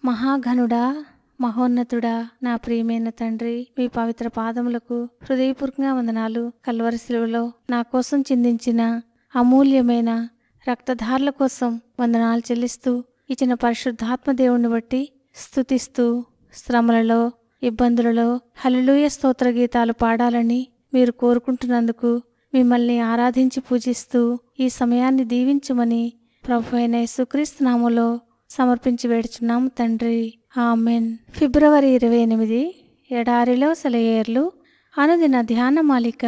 మహాఘనుడా, మహోన్నతుడా, నా ప్రియమైన తండ్రి, మీ పవిత్ర పాదములకు హృదయపూర్వకంగా వందనాలు. కల్వరి శిలువలో నా కోసం చిందించిన అమూల్యమైన రక్తధారల కోసం వందనాలు చెల్లిస్తూ, ఇచ్చిన పరిశుద్ధాత్మ దేవుణ్ణి బట్టి స్తుతిస్తూ, శ్రమలలో ఇబ్బందులలో హల్లెలూయా స్తోత్ర గీతాలు పాడాలని మీరు కోరుకుంటున్నందుకు మిమ్మల్ని ఆరాధించి పూజిస్తూ ఈ సమయాన్ని దీవించుమని ప్రభు అయిన యేసుక్రీస్తు నామములో సమర్పించి వేడుచున్నాము తండ్రి, ఆమెన్. ఫిబ్రవరి 28 ఎడారిలో సెలయేర్లు అనుదిన ధ్యానమాలిక.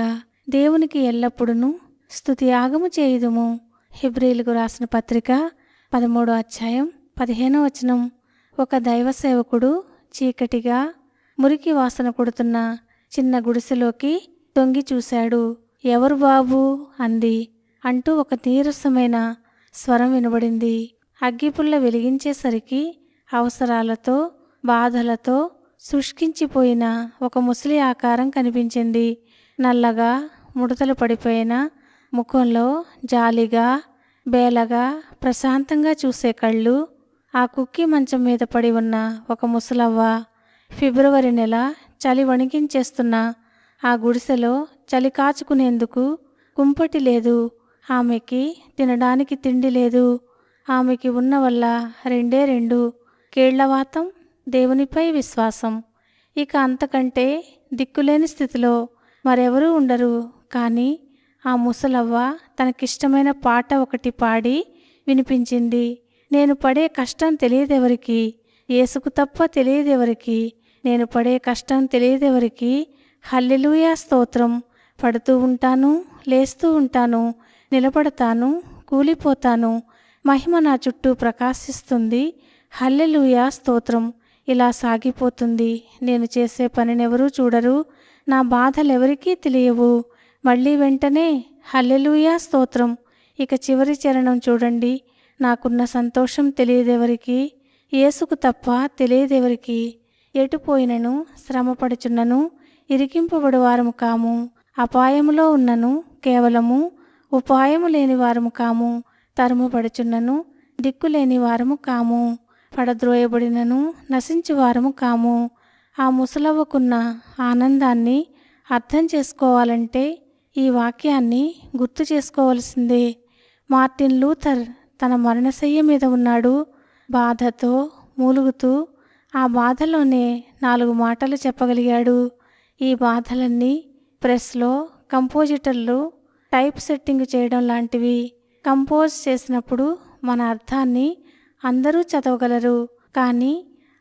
దేవునికి ఎల్లప్పుడూ స్తుతి యాగము చేయుదుము. హెబ్రీయులకు రాసిన పత్రిక 13వ అధ్యాయం 15వ వచనం. ఒక దైవ సేవకుడు చీకటిగా మురికి వాసన కొడుతున్న చిన్న గుడిసెలోకి తొంగి చూశాడు. ఎవరు బాబు అంది అంటూ ఒక నీరసమైన స్వరం వినబడింది. అగ్గిపుల్ల వెలిగించేసరికి అవసరాలతో బాధలతో శుష్కించిపోయిన ఒక ముసలి ఆకారం కనిపించింది. నల్లగా ముడతలు పడిపోయిన ముఖంలో జాలిగా బేలగా ప్రశాంతంగా చూసే కళ్ళు. ఆ కుక్కి మంచం మీద పడి ఉన్న ఒక ముసలవ్వ. ఫిబ్రవరి నెల చలి వణికించేస్తున్న ఆ గుడిసెలో చలి కాచుకునేందుకు కుంపటి లేదు. ఆమెకి తినడానికి తిండి లేదు. ఆమెకి ఉన్న వల్ల రెండు కేళ్లవాతం, దేవునిపై విశ్వాసం. ఇక అంతకంటే దిక్కులేని స్థితిలో మరెవరూ ఉండరు. కానీ ఆ ముసలవ్వ తనకిష్టమైన పాట ఒకటి పాడి వినిపించింది. నేను పడే కష్టం తెలియదెవరికి, యేసుకు తప్ప తెలియదెవరికి. నేను పడే కష్టం తెలియదెవరికి. హల్లెలూయా స్తోత్రం. పడుతూ ఉంటాను, లేస్తూ ఉంటాను, నిలబడతాను, కూలిపోతాను. మహిమ నా చుట్టూ ప్రకాశిస్తుంది. హల్లెలూయా స్తోత్రం. ఇలా సాగిపోతుంది. నేను చేసే పనినెవరూ చూడరు. నా బాధలెవరికీ తెలియవు. మళ్ళీ వెంటనే హల్లెలూయా స్తోత్రం. ఇక చివరి చరణం చూడండి. నాకున్న సంతోషం తెలియదెవరికి, యేసుకు తప్ప తెలియదెవరికి. ఎటుపోయినను శ్రమపడుచున్నను ఇరికింపబడు వారము కాము. అపాయములో ఉన్నను కేవలము ఉపాయము లేని వారము కాము. తరుముపడుచున్నను దిక్కులేని వారము కాము. పడద్రోయబడినను నశించు వారము కాము. ఆ ముసలవ్వకున్న ఆనందాన్ని అర్థం చేసుకోవాలంటే ఈ వాక్యాన్ని గుర్తు చేసుకోవలసిందే. మార్టిన్ లూథర్ తన మరణశయ్య మీద ఉన్నాడు. బాధతో మూలుగుతూ ఆ బాధలోనే 4 మాటలు చెప్పగలిగాడు. ఈ బాధలన్నీ ప్రెస్లో కంపోజిటర్లు టైప్ సెట్టింగ్ చేయడం లాంటివి. కంపోజ్ చేసినప్పుడు మన అర్థాన్ని అందరూ చదవగలరు. కానీ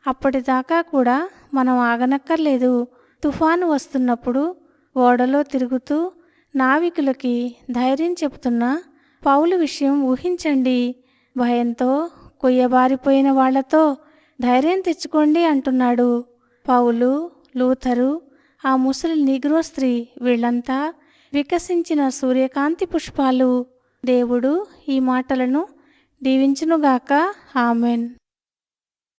అప్పటిదాకా కూడా మనం ఆగనక్కర్లేదు. తుఫాను వస్తున్నప్పుడు ఓడలో తిరుగుతూ నావికులకి ధైర్యం చెబుతున్న పౌలు విషయం ఊహించండి. భయంతో కొయ్యబారిపోయిన వాళ్లతో ధైర్యం తెచ్చుకోండి అంటున్నాడు. పౌలు, లూథరు, ఆ ముసలి నీగ్రో స్త్రీ, వీళ్ళంతా వికసించిన సూర్యకాంతి పుష్పాలు. దేవుడు ఈ మాటలను దీవించునుగాక. ఆమెన్.